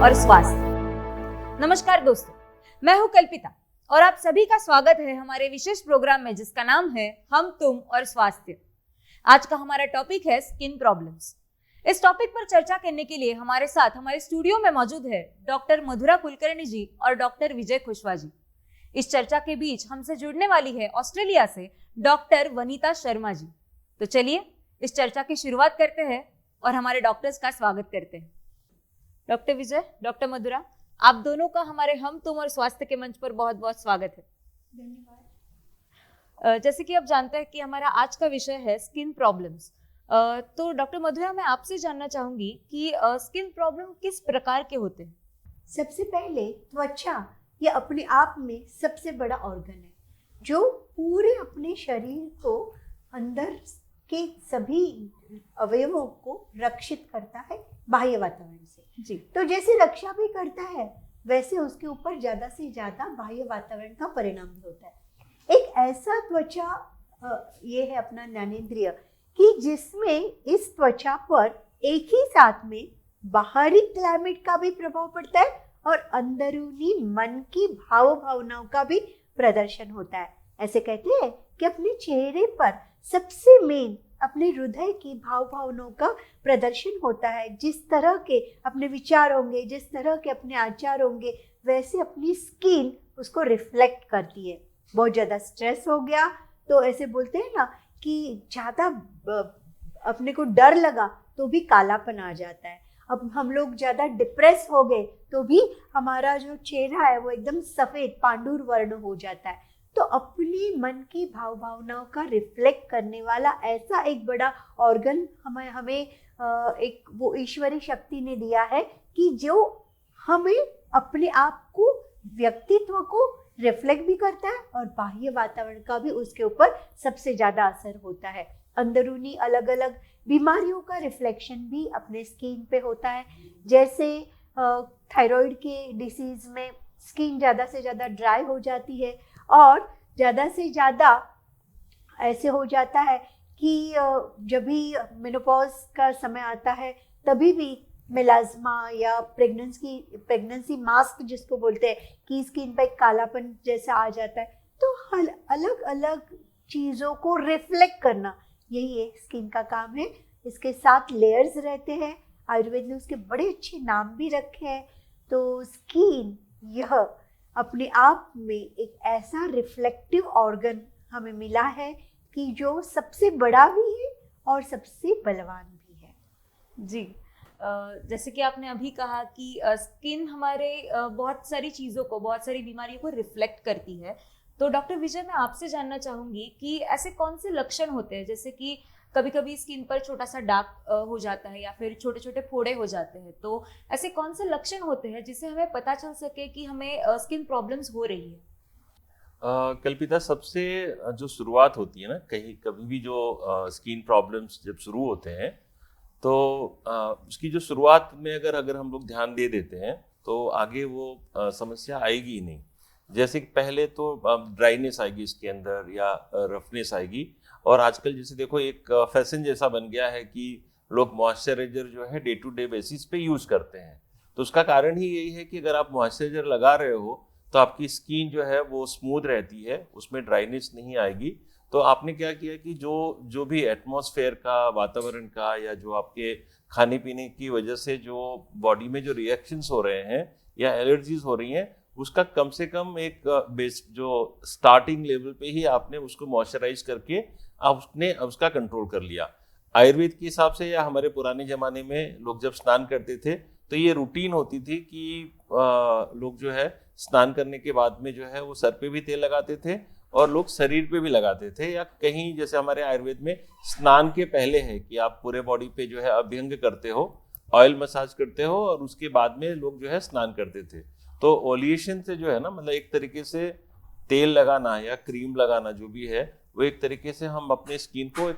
और स्वास्थ्य। नमस्कार दोस्तों, मैं हूं कल्पिता और आप सभी का स्वागत है हमारे विशेष प्रोग्राम में जिसका नाम है हम, तुम और स्वास्थ्य। आज का हमारा टॉपिक है स्किन प्रॉब्लम्स। इस टॉपिक पर चर्चा करने के लिए हमारे साथ हमारे स्टूडियो में मौजूद है डॉक्टर मधुरा कुलकर्णी जी और डॉक्टर विजय खुशवा जी। इस चर्चा के बीच हमसे जुड़ने वाली है ऑस्ट्रेलिया से डॉक्टर वनीता शर्मा जी। तो चलिए इस चर्चा की शुरुआत करते हैं और हमारे डॉक्टर्स का स्वागत करते हैं। डॉक्टर विजय, डॉक्टर मधुरा, आप दोनों का हमारे हम, तुम और स्वास्थ्य के मंच पर बहुत बहुत स्वागत है। धन्यवाद। जैसे कि आप जानते हैं कि हमारा आज का विषय है स्किन प्रॉब्लम्स। तो डॉक्टर मधुरा, मैं आपसे जानना चाहूंगी कि स्किन प्रॉब्लम किस प्रकार के होते हैं? सबसे पहले त्वचा ये अपने आप में सबसे बड़ा ऑर्गन है जो पूरे अपने शरीर को अंदर के सभी अवयवों को रक्षित करता है बाह्य वातावरण से जी। तो जैसे रक्षा भी करता है वैसे उसके ऊपर ज्यादा से ज्यादा बाह्य वातावरण का परिणाम भी होता है। एक ऐसा त्वचा ये है अपना ज्ञानेंद्रिय कि जिसमें इस त्वचा पर एक ही साथ में बाहरी क्लाइमेट का भी प्रभाव पड़ता है और अंदरूनी मन की भाव भावनाओं का भी प्रदर्शन होता है। ऐसे कहते हैं कि अपने चेहरे पर सबसे मेन अपने हृदय की भाव भावनाओं का प्रदर्शन होता है। जिस तरह के अपने विचार होंगे, जिस तरह के अपने आचार होंगे, वैसे अपनी स्किन उसको रिफ्लेक्ट करती है। बहुत ज़्यादा स्ट्रेस हो गया तो ऐसे बोलते हैं ना कि ज़्यादा अपने को डर लगा तो भी कालापन आ जाता है। अब हम लोग ज़्यादा डिप्रेस हो गए तो भी हमारा जो चेहरा है वो एकदम सफ़ेद पांडुर वर्ण हो जाता है। तो अपनी मन की भाव भावनाओं का रिफ्लेक्ट करने वाला ऐसा एक बड़ा ऑर्गन हमें एक वो ईश्वरी शक्ति ने दिया है कि जो हमें अपने आप को, व्यक्तित्व को रिफ्लेक्ट भी करता है और बाह्य वातावरण का भी उसके ऊपर सबसे ज़्यादा असर होता है। अंदरूनी अलग अलग बीमारियों का रिफ्लेक्शन भी अपने स्किन पे होता है। जैसे थायराइड के डिसीज़ में स्किन ज़्यादा से ज़्यादा ड्राई हो जाती है और ज़्यादा से ज़्यादा ऐसे हो जाता है कि जब भी मेनोपॉज का समय आता है तभी भी मेलाज्मा या प्रेगनेंसी मास्क जिसको बोलते हैं कि स्किन पे कालापन जैसा आ जाता है। तो अलग अलग चीज़ों को रिफ्लेक्ट करना यही है स्किन का काम है। इसके 7 लेयर्स रहते हैं। आयुर्वेद ने उसके बड़े अच्छे नाम भी रखे हैं। तो स्किन यह अपने आप में एक ऐसा रिफ्लेक्टिव ऑर्गन हमें मिला है कि जो सबसे बड़ा भी है और सबसे बलवान भी है जी। जैसे कि आपने अभी कहा कि स्किन हमारे बहुत सारी चीज़ों को, बहुत सारी बीमारियों को रिफ्लेक्ट करती है। तो डॉक्टर विजय, मैं आपसे जानना चाहूँगी कि ऐसे कौन से लक्षण होते हैं, जैसे कि कभी कभी स्किन पर छोटा सा दाग हो जाता है या फिर छोटे छोटे फोड़े हो जाते हैं, तो ऐसे कौन से लक्षण होते हैं जिससे हमें पता चल सके कि हमें स्किन प्रॉब्लम्स हो रही है? कल्पिता, सबसे जो शुरुआत होती है ना, कभी भी जो स्किन प्रॉब्लम्स जब शुरू होते हैं तो उसकी जो शुरुआत में अगर हम लोग ध्यान दे देते हैं तो आगे वो समस्या आएगी ही नहीं। जैसे कि पहले तो ड्राइनेस आएगी इसके अंदर या रफनेस आएगी। और आजकल जैसे देखो एक फैशन जैसा बन गया है कि लोग मॉइस्चराइजर जो है डे टू डे बेसिस पे यूज़ करते हैं। तो उसका कारण ही यही है कि अगर आप मॉइस्चराइजर लगा रहे हो तो आपकी स्किन जो है वो स्मूथ रहती है, उसमें ड्राइनेस नहीं आएगी। तो आपने क्या किया कि जो भी एटमॉस्फेयर का, वातावरण का, या जो आपके खाने पीने की वजह से जो बॉडी में जो रिएक्शंस हो रहे हैं या एलर्जीज हो रही हैं, उसका कम से कम एक बेस जो स्टार्टिंग लेवल पे ही आपने उसको मॉइस्चराइज करके आपने उसका कंट्रोल कर लिया। आयुर्वेद के हिसाब से या हमारे पुराने ज़माने में लोग जब स्नान करते थे तो ये रूटीन होती थी कि लोग जो है स्नान करने के बाद में जो है वो सर पे भी तेल लगाते थे और लोग शरीर पे भी लगाते थे। या कहीं जैसे हमारे आयुर्वेद में स्नान के पहले है कि आप पूरे बॉडी पे जो है अभ्यंग करते हो, ऑयल मसाज करते हो और उसके बाद में लोग जो है स्नान करते थे। तो ओलिएशन से जो है ना, मतलब एक तरीके से तेल लगाना या क्रीम लगाना जो भी है वो एक तरीके से हम अपने स्किन को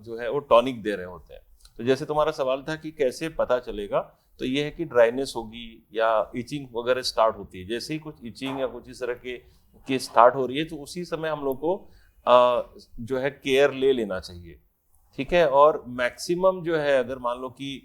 जो है वो टॉनिक दे रहे होते हैं। तो जैसे तुम्हारा सवाल था कि कैसे पता चलेगा, तो ये है कि ड्राइनेस होगी या इचिंग वगैरह स्टार्ट होती है। जैसे ही कुछ इचिंग या कुछ इस तरह के स्टार्ट हो रही है तो उसी समय हम लोग को जो है केयर ले लेना चाहिए, ठीक है। और मैक्सिमम जो है अगर मान लो कि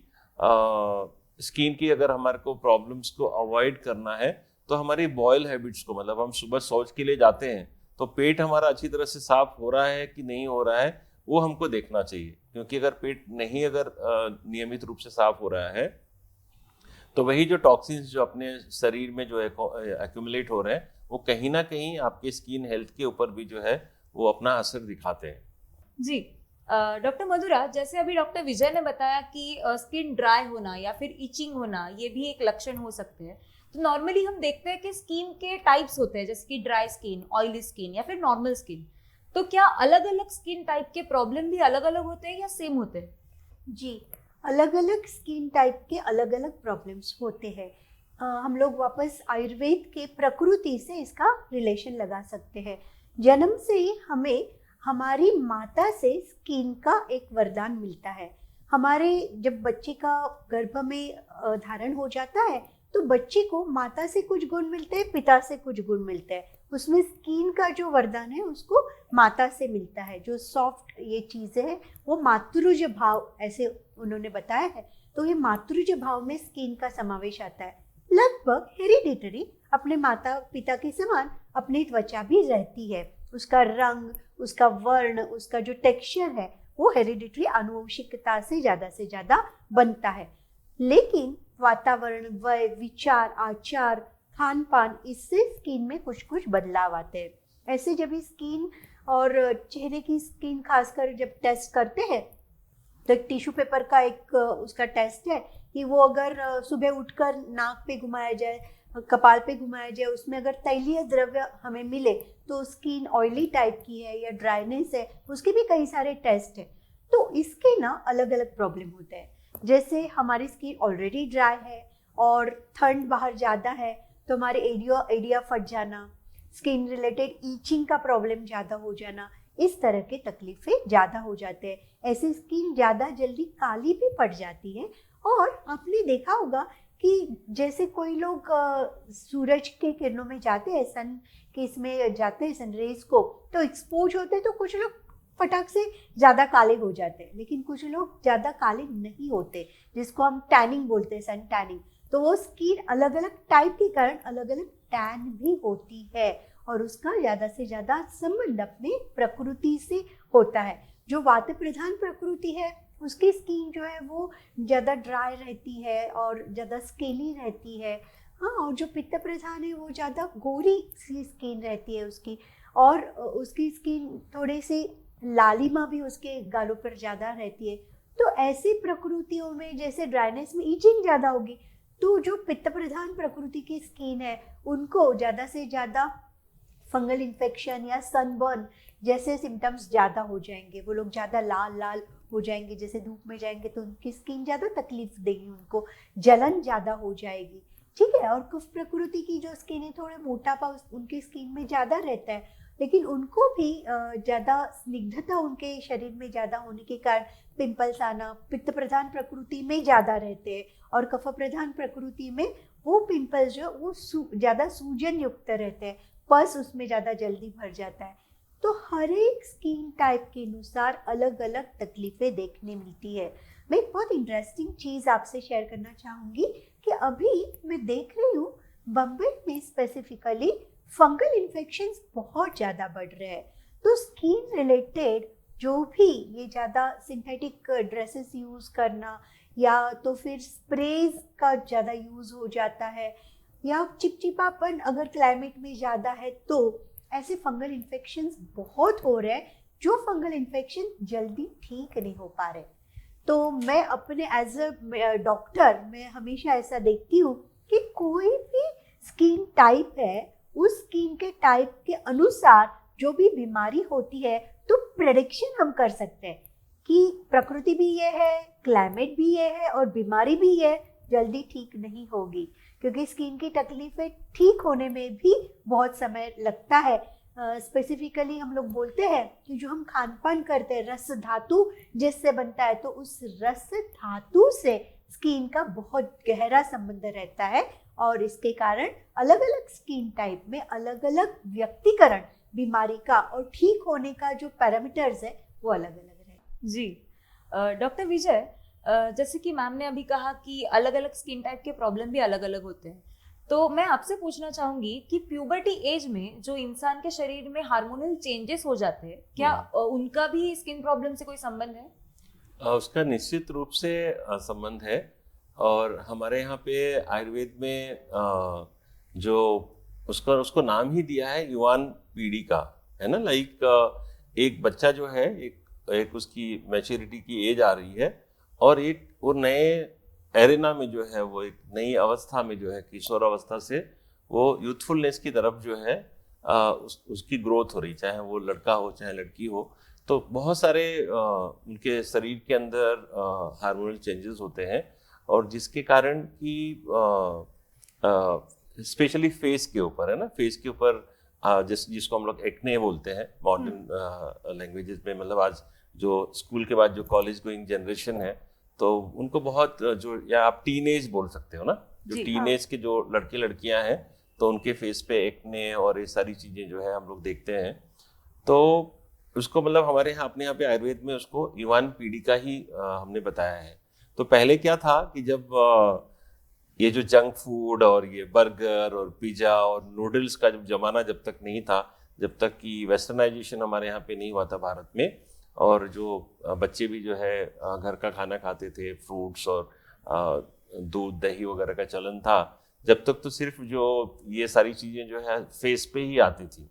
स्किन की अगर हमारे को प्रॉब्लम्स को अवॉइड करना है तो हमारी बॉयल हैबिट्स को, मतलब हम सुबह शौच के लिए जाते हैं तो पेट हमारा अच्छी तरह से साफ हो रहा है कि नहीं हो रहा है, वो हमको देखना चाहिए। क्योंकि अगर पेट नहीं अगर नियमित रूप से साफ हो रहा है तो वही जो टॉक्सिन्स जो अपने शरीर में जो एक्यूमुलेट हो रहे हैं वो कहीं ना कहीं आपके स्किन हेल्थ के ऊपर भी जो है वो अपना असर दिखाते हैं। जी डॉक्टर मधुरा, जैसे अभी डॉक्टर विजय ने बताया कि स्किन ड्राई होना या फिर इचिंग होना ये भी एक लक्षण हो सकते हैं, तो नॉर्मली हम देखते हैं कि स्किन के टाइप्स होते हैं, जैसे कि ड्राई स्किन, ऑयली स्किन या फिर नॉर्मल स्किन। तो क्या अलग अलग स्किन टाइप के प्रॉब्लम भी अलग अलग होते हैं या सेम होते हैं? जी, अलग अलग स्किन टाइप के अलग अलग प्रॉब्लम्स होते हैं। हम लोग वापस आयुर्वेद के प्रकृति से इसका रिलेशन लगा सकते हैं। जन्म से ही हमें हमारी माता से स्किन का एक वरदान मिलता है। हमारे जब बच्चे का गर्भ में धारण हो जाता है तो बच्चे को माता से कुछ गुण मिलते हैं, पिता से कुछ गुण मिलते हैं। उसमें स्किन का जो वरदान है उसको माता से मिलता है। जो सॉफ्ट ये चीज़ें हैं वो मातृज भाव, ऐसे उन्होंने बताया है। तो ये मातृज भाव में स्किन का समावेश आता है। लगभग हेरिडिटरी अपने माता पिता के समान अपनी त्वचा भी रहती है। उसका रंग, उसका वर्ण, उसका जो टेक्सचर है वो हेरिडिटरी आनुवंशिकता से ज़्यादा बनता है। लेकिन वातावरण, वय, विचार, आचार, खान पान, इससे स्किन में कुछ कुछ बदलाव आते हैं। ऐसे जब ये स्किन और चेहरे की स्किन खासकर जब टेस्ट करते हैं तो एक टिश्यू पेपर का एक उसका टेस्ट है कि वो अगर सुबह उठकर नाक पे घुमाया जाए, कपाल पे घुमाया जाए, उसमें अगर तैलीय द्रव्य हमें मिले तो स्किन ऑयली टाइप की है या ड्राइनेस है, उसके भी कई सारे टेस्ट हैं। तो इसके ना अलग अलग प्रॉब्लम होते हैं। जैसे हमारी स्किन ऑलरेडी ड्राई है और ठंड बाहर ज़्यादा है तो हमारे एरिया फट जाना, स्किन रिलेटेड ईचिंग का प्रॉब्लम ज़्यादा हो जाना, इस तरह के तकलीफें ज़्यादा हो जाते हैं। ऐसे स्किन ज़्यादा जल्दी काली भी पड़ जाती है। और आपने देखा होगा कि जैसे कोई लोग सूरज के किरणों में जाते हैं, सन के इसमें जाते हैं, सनरेज को, तो एक्सपोज होते हैं तो कुछ लोग फटाक से ज़्यादा काले हो जाते हैं, लेकिन कुछ लोग ज़्यादा काले नहीं होते, जिसको हम टैनिंग बोलते हैं, सन टैनिंग। तो वो स्किन अलग अलग टाइप के कारण अलग अलग टैन भी होती है और उसका ज़्यादा से ज़्यादा संबंध अपने प्रकृति से होता है। जो वात प्रधान प्रकृति है उसकी स्किन जो है वो ज़्यादा ड्राई रहती है और ज़्यादा स्केली रहती है। हाँ, और जो पित्त प्रधान है वो ज़्यादा गोरी सी स्किन रहती है उसकी, और उसकी स्किन थोड़ी सी लालिमा भी उसके गालों पर ज़्यादा रहती है। तो ऐसी प्रकृतियों में जैसे ड्राइनेस में ईचिंग ज़्यादा होगी, तो जो पित्त प्रधान प्रकृति की स्किन है उनको ज़्यादा से ज़्यादा फंगल इन्फेक्शन या सनबर्न जैसे सिम्टम्स ज़्यादा हो जाएंगे। वो लोग ज़्यादा लाल लाल हो जाएंगे, जैसे धूप में जाएंगे तो उनकी स्किन ज़्यादा तकलीफ देगी, उनको जलन ज़्यादा हो जाएगी। ठीक है। और कुछ प्रकृति की जो स्किन है थोड़ा मोटापा उनकी स्किन में ज़्यादा रहता है, लेकिन उनको भी ज़्यादा स्निग्धता उनके शरीर में ज़्यादा होने के कारण पिंपल्स आना। पित्त प्रधान प्रकृति में ज़्यादा रहते हैं और कफ प्रधान प्रकृति में वो पिंपल्स जो वो ज़्यादा सूजन युक्त रहते हैं, पस उसमें ज़्यादा जल्दी भर जाता है। तो हर एक स्किन टाइप के अनुसार अलग अलग तकलीफें देखने मिलती है। मैं एक बहुत इंटरेस्टिंग चीज़ आपसे शेयर करना चाहूँगी कि अभी मैं देख रही हूँ बम्बई में स्पेसिफिकली फंगल इन्फेक्शंस बहुत ज़्यादा बढ़ रहे हैं। तो स्किन रिलेटेड जो भी ये ज़्यादा सिंथेटिक ड्रेसेस यूज़ करना या तो फिर स्प्रेज का ज़्यादा यूज़ हो जाता है या चिपचिपापन अगर क्लाइमेट में ज़्यादा है, तो ऐसे फंगल इन्फेक्शंस बहुत हो रहे हैं जो फंगल इन्फेक्शन जल्दी ठीक नहीं हो पा रहे। तो मैं अपने एज अ डॉक्टर मैं हमेशा ऐसा देखती हूँ कि कोई भी स्किन टाइप है उस स्किन के टाइप के अनुसार जो भी बीमारी होती है तो प्रेडिक्शन हम कर सकते हैं कि प्रकृति भी ये है, क्लाइमेट भी ये है और बीमारी भी ये जल्दी ठीक नहीं होगी, क्योंकि स्किन की तकलीफें ठीक होने में भी बहुत समय लगता है। स्पेसिफिकली हम लोग बोलते हैं कि जो हम खान पान करते हैं रस धातु जिससे बनता है, तो उस रस धातु से स्किन का बहुत गहरा संबंध रहता है और इसके कारण अलग अलग स्किन टाइप में अलग अलग व्यक्तिकरण बीमारी का और ठीक होने का जो पैरामीटर्स है वो अलग अलग है। जी डॉक्टर विजय, जैसे कि मैम ने अभी कहा कि अलग अलग स्किन टाइप के प्रॉब्लम भी अलग अलग होते हैं, तो मैं आपसे पूछना चाहूंगी कि प्यूबर्टी एज में जो इंसान के शरीर में हार्मोनल चेंजेस हो जाते हैं, क्या उनका भी स्किन प्रॉब्लम से कोई संबंध है? उसका निश्चित रूप से संबंध है। और हमारे यहाँ पे आयुर्वेद में जो उसको नाम ही दिया है युवान पीढ़ी का, है ना। एक बच्चा जो है, एक उसकी मैच्योरिटी की एज आ रही है, और एक वो नए एरेना में जो है, वो एक नई अवस्था में जो है, किशोर अवस्था से वो यूथफुलनेस की तरफ जो है उसकी ग्रोथ हो रही, चाहे वो लड़का हो चाहे लड़की हो। तो बहुत सारे उनके शरीर के अंदर हार्मोनल चेंजेस होते हैं, और जिसके कारण कि स्पेशली फेस के ऊपर, है ना, फेस के ऊपर जिसको हम लोग एक्ने बोलते हैं मॉडर्न लैंग्वेजेस में। मतलब आज जो स्कूल के बाद जो कॉलेज गोइंग जनरेशन है, तो उनको बहुत जो, या आप टीनेज बोल सकते हो ना, जो टीनेज के जो लड़के लड़कियां हैं, तो उनके फेस पे एक्ने और ये सारी चीज़ें जो है हम लोग देखते हैं। तो उसको मतलब हमारे यहाँ, अपने यहाँ पे आयुर्वेद में उसको युवान पीढ़ी का ही हमने बताया है। तो पहले क्या था कि जब ये जो जंक फूड और ये बर्गर और पिज़्ज़ा और नूडल्स का जब जमाना जब तक नहीं था, जब तक कि वेस्टर्नाइजेशन हमारे यहाँ पे नहीं हुआ था भारत में, और जो बच्चे भी जो है घर का खाना खाते थे, फ्रूट्स और दूध दही वगैरह का चलन था, जब तक तो सिर्फ जो ये सारी चीज़ें जो है फेस पे ही आती थी।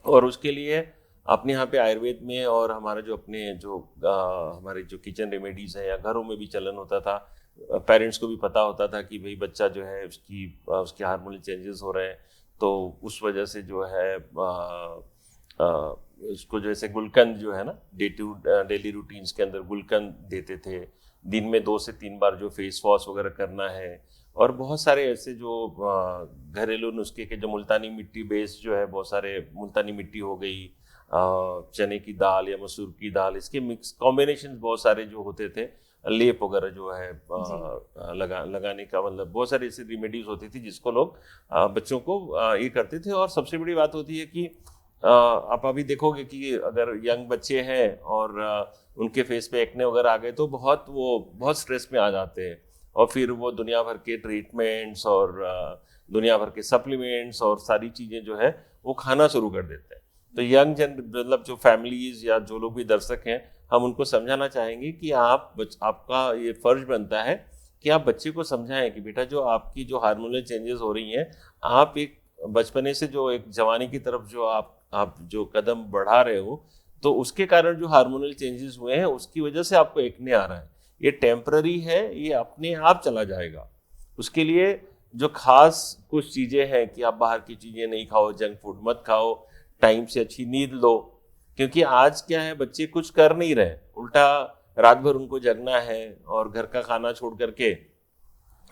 और उसके लिए अपने यहाँ पे आयुर्वेद में, और हमारा जो अपने जो हमारे जो किचन रेमेडीज़ है या घरों में भी चलन होता था, पेरेंट्स को भी पता होता था कि भाई बच्चा जो है उसके हार्मोनल चेंजेस हो रहे हैं, तो उस वजह से जो है उसको जैसे गुलकंद जो है ना, डेली रूटीन्स के अंदर गुलकंद देते थे, दिन में 2 से 3 बार जो फेस वॉश वगैरह करना है, और बहुत सारे ऐसे जो घरेलू नुस्खे के जो मुल्तानी मिट्टी बेस्ड जो है, बहुत सारे मुल्तानी मिट्टी हो गई, चने की दाल या मसूर की दाल, इसके मिक्स कॉम्बिनेशन बहुत सारे जो होते थे, लेप वगैरह जो है लगाने का, मतलब बहुत सारी ऐसी रेमेडीज होती थी जिसको लोग बच्चों को ये करते थे। और सबसे बड़ी बात होती है कि आप अभी देखोगे कि अगर यंग बच्चे हैं और उनके फेस पे एक्ने वगैरह आ गए, तो बहुत स्ट्रेस में आ जाते हैं, और फिर वो दुनिया भर के ट्रीटमेंट्स और दुनिया भर के सप्लीमेंट्स और सारी चीज़ें जो है वो खाना शुरू कर देते हैं। तो मतलब जो फैमिलीज या जो लोग भी दर्शक हैं, हम उनको समझाना चाहेंगे कि आपका ये फर्ज बनता है कि आप बच्चे को समझाएं कि बेटा, जो आपकी जो हार्मोनल चेंजेस हो रही हैं, आप एक बचपने से जो एक जवानी की तरफ जो आप जो कदम बढ़ा रहे हो, तो उसके कारण जो हार्मोनल चेंजेस हुए हैं, उसकी वजह से आपको एक्ने आ रहा है। ये टेम्पररी है, ये अपने आप चला जाएगा। उसके लिए जो खास कुछ चीज़ें हैं कि आप बाहर की चीज़ें नहीं खाओ, जंक फूड मत खाओ, टाइम से अच्छी नींद लो, क्योंकि आज क्या है, बच्चे कुछ कर नहीं रहे, उल्टा रात भर उनको जगना है, और घर का खाना छोड़ करके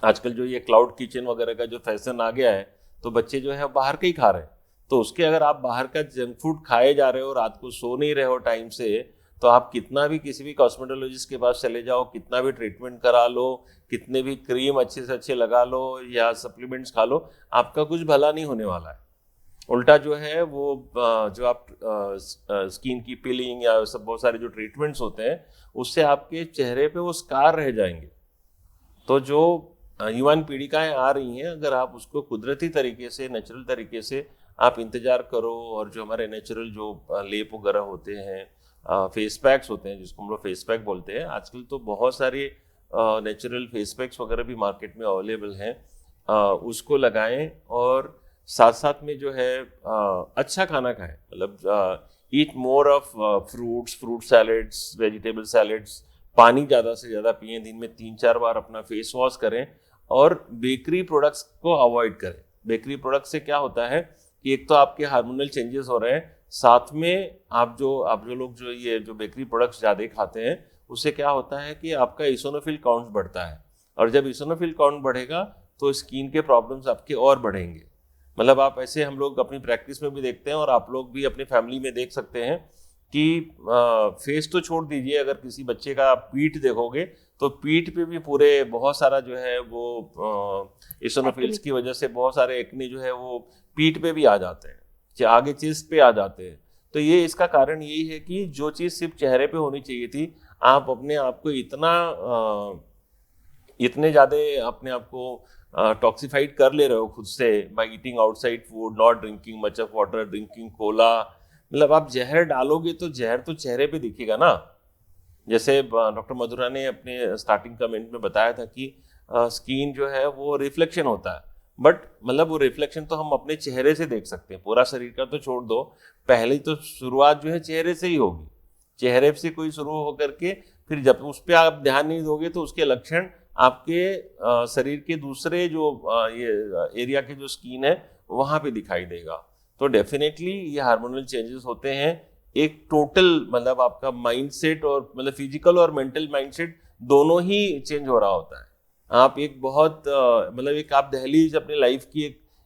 आजकल जो ये क्लाउड किचन वगैरह का जो फैशन आ गया है, तो बच्चे जो है बाहर का ही खा रहे हैं। तो उसके अगर आप बाहर का जंक फूड खाए जा रहे हो, रात को सो नहीं रहे हो टाइम से, तो आप कितना भी किसी भी कॉस्मेटोलॉजिस्ट के पास चले जाओ, कितना भी ट्रीटमेंट करा लो, कितने भी क्रीम अच्छे से अच्छे लगा लो या सप्लीमेंट्स खा लो, आपका कुछ भला नहीं होने वाला है। उल्टा जो है वो जो आप स्किन की पीलिंग या सब बहुत सारे जो ट्रीटमेंट्स होते हैं, उससे आपके चेहरे पे वो स्कार रह जाएंगे। तो जो युवान पीढ़िकाएं आ रही हैं, अगर आप उसको कुदरती तरीके से, नेचुरल तरीके से आप इंतजार करो, और जो हमारे नेचुरल जो लेप वगैरह होते हैं, फेस पैक्स होते हैं जिसको हम लोग फेस पैक बोलते हैं, आजकल तो बहुत सारे नेचुरल फेस पैक्स वगैरह भी मार्केट में अवेलेबल हैं, उसको लगाएं, और साथ साथ में जो है अच्छा खाना खाएं। मतलब eat more of fruit salads, vegetable salads, पानी ज़्यादा से ज़्यादा पिएं, दिन में 3-4 बार अपना फेस वॉश करें, और बेकरी प्रोडक्ट्स को अवॉइड करें। बेकरी प्रोडक्ट से क्या होता है कि एक तो आपके हार्मोनल चेंजेस हो रहे हैं, साथ में आप जो लोग जो ये जो बेकरी प्रोडक्ट्स ज़्यादा खाते हैं, उससे क्या होता है कि आपका इसोनोफिल काउंट बढ़ता है, और जब इसोनोफिल काउंट बढ़ेगा तो स्किन के प्रॉब्लम्स आपके और बढ़ेंगे। मतलब आप ऐसे, हम लोग अपनी प्रैक्टिस में भी देखते हैं, और आप लोग भी अपनी फैमिली में देख सकते हैं कि फेस तो छोड़ दीजिए, अगर किसी बच्चे का पीठ देखोगे तो पीठ पे भी पूरे बहुत सारा जो है वो इसोनोफिल्स की वजह से बहुत सारे एक्ने जो है वो पीठ पे भी आ जाते हैं, आगे चेस्ट पे आ जाते हैं। तो ये इसका कारण यही है कि जो चीज़ सिर्फ चेहरे पे होनी चाहिए थी, आप अपने आप को इतने ज़्यादा अपने आप को टॉक्सिफाइड कर ले रहे हो खुद से by eating outside food, not drinking much of water, drinking Cola, मतलब आप जहर डालोगे तो जहर तो चेहरे पे दिखेगा ना। जैसे डॉक्टर मधुरा ने अपने स्टार्टिंग कमेंट में बताया था कि स्किन जो है वो रिफ्लेक्शन होता है, बट मतलब वो रिफ्लेक्शन तो हम अपने चेहरे से देख सकते हैं, पूरा शरीर का तो छोड़ दो, पहले तो शुरुआत जो है चेहरे से ही होगी। चेहरे से कोई शुरू होकर के फिर जब उस पर आप ध्यान नहीं दोगे तो उसके लक्षण आपके शरीर के दूसरे जो ये एरिया के जो स्किन है वहाँ पे दिखाई देगा। तो डेफिनेटली ये हार्मोनल चेंजेस होते हैं। एक टोटल मतलब आपका माइंडसेट और मतलब फिजिकल और मेंटल माइंडसेट दोनों ही चेंज हो रहा होता है। आप एक बहुत मतलब एक आप दहलीज अपनी लाइफ की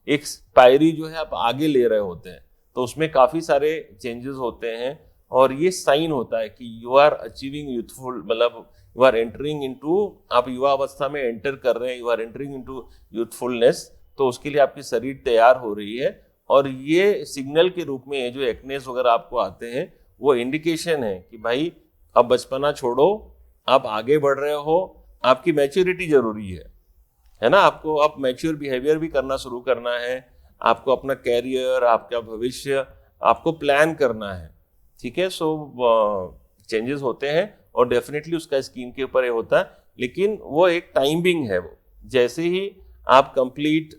एक पायरी जो है आप आगे ले रहे होते हैं, तो उसमें काफ़ी सारे चेंजेस होते हैं और ये साइन होता है कि यू आर अचीविंग यूथफुल, मतलब यू आर एंटरिंग इनटू, आप युवा अवस्था में एंटर कर रहे हैं, you are entering into youthfulness. तो उसके लिए आपकी शरीर तैयार हो रही है और ये सिग्नल के रूप में जो एक्नेस वगैरह आपको आते हैं वो इंडिकेशन है कि भाई अब बचपना छोड़ो, आप आगे बढ़ रहे हो, आपकी मैच्योरिटी जरूरी है ना। आपको अब मैच्योर बिहेवियर भी करना शुरू करना है, आपको अपना कैरियर, आपका भविष्य आपको प्लान करना है, ठीक है। सो चेंजेस होते हैं और डेफिनेटली उसका स्किन के ऊपर ये होता है, लेकिन वो एक टाइमिंग है। वो जैसे ही आप कंप्लीट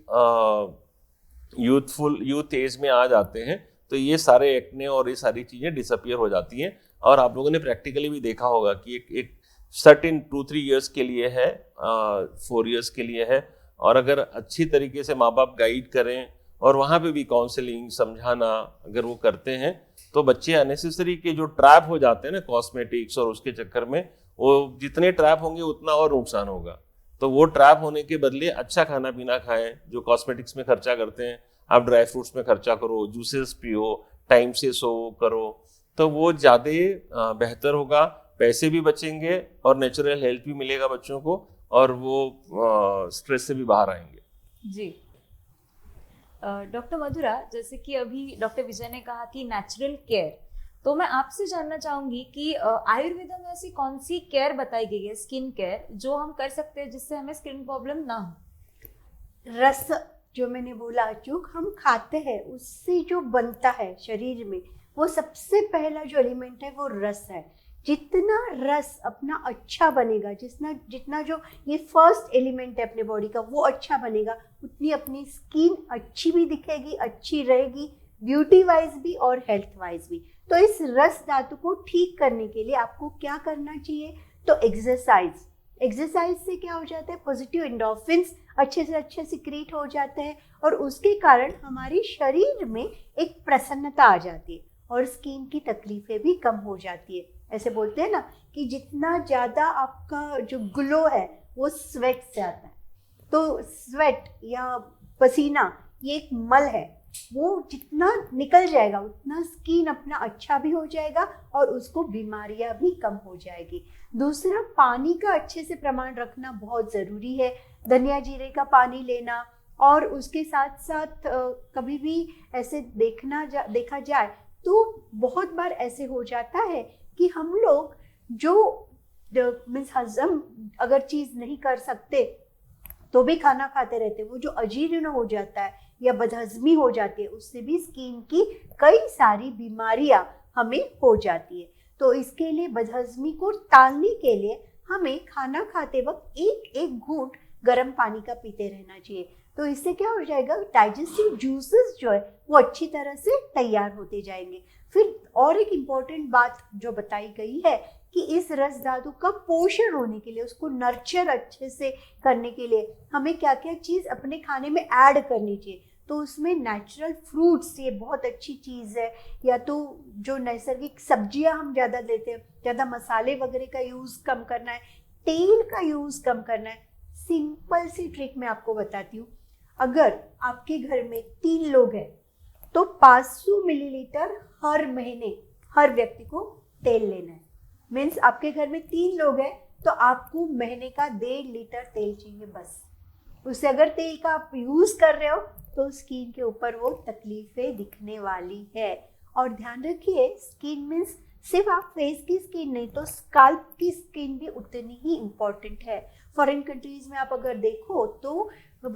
यूथ एज में आ जाते हैं तो ये सारे एक्ने और ये सारी चीज़ें डिसअपियर हो जाती हैं। और आप लोगों ने प्रैक्टिकली भी देखा होगा कि एक सर्टेन 2-3 ईयर्स के लिए है, 4 ईयर्स के लिए है, और अगर अच्छी तरीके से माँ बाप गाइड करें और वहाँ पे भी काउंसलिंग समझाना अगर वो करते हैं तो बच्चे अननेसेसरी के जो ट्रैप हो जाते हैं ना कॉस्मेटिक्स और उसके चक्कर में, वो जितने ट्रैप होंगे उतना और नुकसान होगा। तो वो ट्रैप होने के बदले अच्छा खाना पीना खाएं। जो कॉस्मेटिक्स में खर्चा करते हैं आप ड्राई फ्रूट्स में खर्चा करो, जूसेस पियो, टाइम से सो करो, तो वो ज़्यादा बेहतर होगा। पैसे भी बचेंगे और नेचुरल हेल्थ भी मिलेगा बच्चों को, और वो स्ट्रेस से भी बाहर आएंगे। जी डॉक्टर मधुरा, जैसे कि अभी डॉक्टर विजय ने कहा कि नेचुरल केयर, तो मैं आपसे जानना चाहूंगी कि आयुर्वेद में ऐसी कौन सी केयर बताई गई है, स्किन केयर, जो हम कर सकते हैं जिससे हमें स्किन प्रॉब्लम ना हो? रस, जो मैंने बोला, जो हम खाते हैं उससे जो बनता है शरीर में, वो सबसे पहला जो एलिमेंट है वो रस है। जितना रस अपना अच्छा बनेगा, जितना जो ये फर्स्ट एलिमेंट है अपने बॉडी का वो अच्छा बनेगा, उतनी अपनी स्किन अच्छी भी दिखेगी, अच्छी रहेगी, ब्यूटी वाइज भी और हेल्थ वाइज भी। तो इस रस धातु को ठीक करने के लिए आपको क्या करना चाहिए? तो एक्सरसाइज से क्या हो जाता है, पॉजिटिव एंडोर्फिन्स अच्छे से अच्छे सिक्रीट हो जाते हैं और उसके कारण हमारे शरीर में एक प्रसन्नता आ जाती है और स्किन की तकलीफें भी कम हो जाती है। ऐसे बोलते हैं ना कि जितना ज़्यादा आपका जो ग्लो है वो स्वेट से आता है। तो स्वेट या पसीना ये एक मल है, वो जितना निकल जाएगा उतना स्किन अपना अच्छा भी हो जाएगा और उसको बीमारियां भी कम हो जाएगी। दूसरा, पानी का अच्छे से प्रमाण रखना बहुत ज़रूरी है। धनिया जीरे का पानी लेना, और उसके साथ साथ कभी भी ऐसे देखा जाए तो बहुत बार ऐसे हो जाता है कि हम लोग जो मीन्स हजम अगर चीज़ नहीं कर सकते तो भी खाना खाते रहते, वो जो अजीर्ण हो जाता है या बदहजमी हो जाती है, उससे भी स्किन की कई सारी बीमारियां हमें हो जाती है। तो इसके लिए बदहजमी को टालने के लिए हमें खाना खाते वक्त एक घूंट गर्म पानी का पीते रहना चाहिए। तो इससे क्या हो जाएगा, डाइजेस्टिव जूसेस जो है वो अच्छी तरह से तैयार होते जाएंगे। फिर और एक इम्पॉर्टेंट बात जो बताई गई है कि इस रस धातु का पोषण होने के लिए, उसको नर्चर अच्छे से करने के लिए हमें क्या क्या चीज़ अपने खाने में ऐड करनी चाहिए। तो उसमें नेचुरल फ्रूट्स ये बहुत अच्छी चीज़ है, या तो जो नैसर्गिक सब्जियां हम ज़्यादा लेते हैं, ज़्यादा मसाले वगैरह का यूज़ कम करना है, तेल का यूज़ कम करना है। सिंपल सी ट्रिक मैं आपको बताती हूँ। अगर आपके घर में 3 लोग हैं तो 500 मिलीलीटर हर महीने हर व्यक्ति को तेल लेना है। मीन्स आपके घर में 3 लोग हैं तो आपको महीने का 1.5 लीटर तेल चाहिए बस। उससे अगर तेल का आप यूज़ कर रहे हो तो स्किन के ऊपर वो तकलीफें दिखने वाली है। और ध्यान रखिए, स्किन मीन्स सिर्फ आप फेस की स्किन नहीं तो स्काल्प की स्किन भी उतनी ही इम्पोर्टेंट है। फॉरेन कंट्रीज में आप अगर देखो तो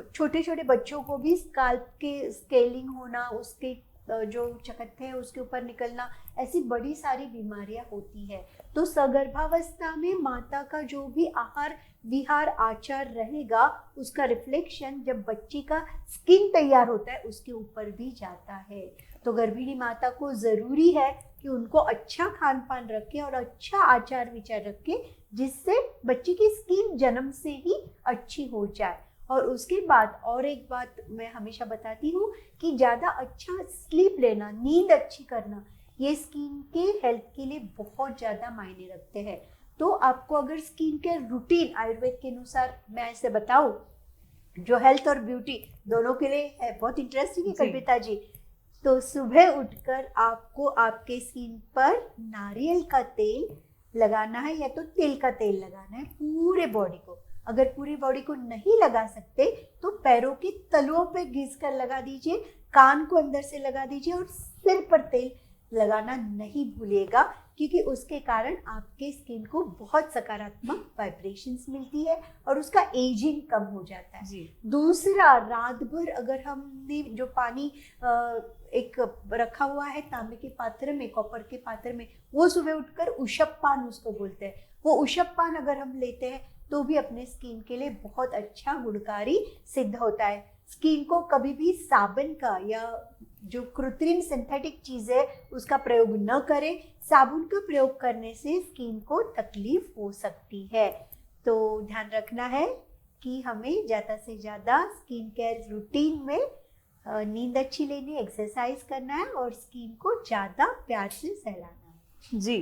छोटे छोटे बच्चों को भी स्काल्प के स्केलिंग होना, उसके जो चकत्ते हैं उसके ऊपर निकलना, ऐसी बड़ी सारी बीमारियां होती है। तो सगर्भावस्था में माता का जो भी आहार विहार आचार रहेगा उसका रिफ्लेक्शन जब बच्ची का स्किन तैयार होता है उसके ऊपर भी जाता है। तो गर्भिणी माता को ज़रूरी है कि उनको अच्छा खान पान रखे और अच्छा आचार विचार रखे, जिससे बच्ची की स्किन जन्म से ही अच्छी हो जाए। और उसके बाद और एक बात मैं हमेशा बताती हूँ कि ज़्यादा अच्छा स्लीप लेना, नींद अच्छी करना, ये स्किन के हेल्थ के लिए बहुत ज़्यादा मायने रखते हैं। तो आपको अगर स्किन केयर रूटीन आयुर्वेद के अनुसार मैं ऐसे बताऊँ जो हेल्थ और ब्यूटी दोनों के लिए है, बहुत इंटरेस्टिंग है कल्पिता जी। तो सुबह उठकर आपको आपके स्किन पर नारियल का तेल लगाना है या तो तिल का तेल लगाना है पूरे बॉडी को। अगर पूरी बॉडी को नहीं लगा सकते तो पैरों के तलुओं पे घिस कर लगा दीजिए, कान को अंदर से लगा दीजिए और सिर पर तेल लगाना नहीं भूलिएगा, क्योंकि उसके कारण आपके स्किन को बहुत सकारात्मक वाइब्रेशंस मिलती है और उसका एजिंग कम हो जाता है। दूसरा, रात भर अगर हमने जो पानी एक रखा हुआ है तांबे के पात्र में, कॉपर के पात्र में, वो सुबह उठकर उषप पान उसको बोलते हैं, वो उषप पान अगर हम लेते हैं तो भी अपने स्किन के लिए बहुत अच्छा गुणकारी सिद्ध होता है। स्किन को कभी भी साबुन का या जो कृत्रिम सिंथेटिक चीज़ है उसका प्रयोग न करें। साबुन का प्रयोग करने से स्किन को तकलीफ हो सकती है। तो ध्यान रखना है कि हमें ज़्यादा से ज़्यादा स्किन केयर रूटीन में नींद अच्छी लेनी, एक्सरसाइज करना है और स्किन को ज़्यादा प्यार से सहलाना है। जी,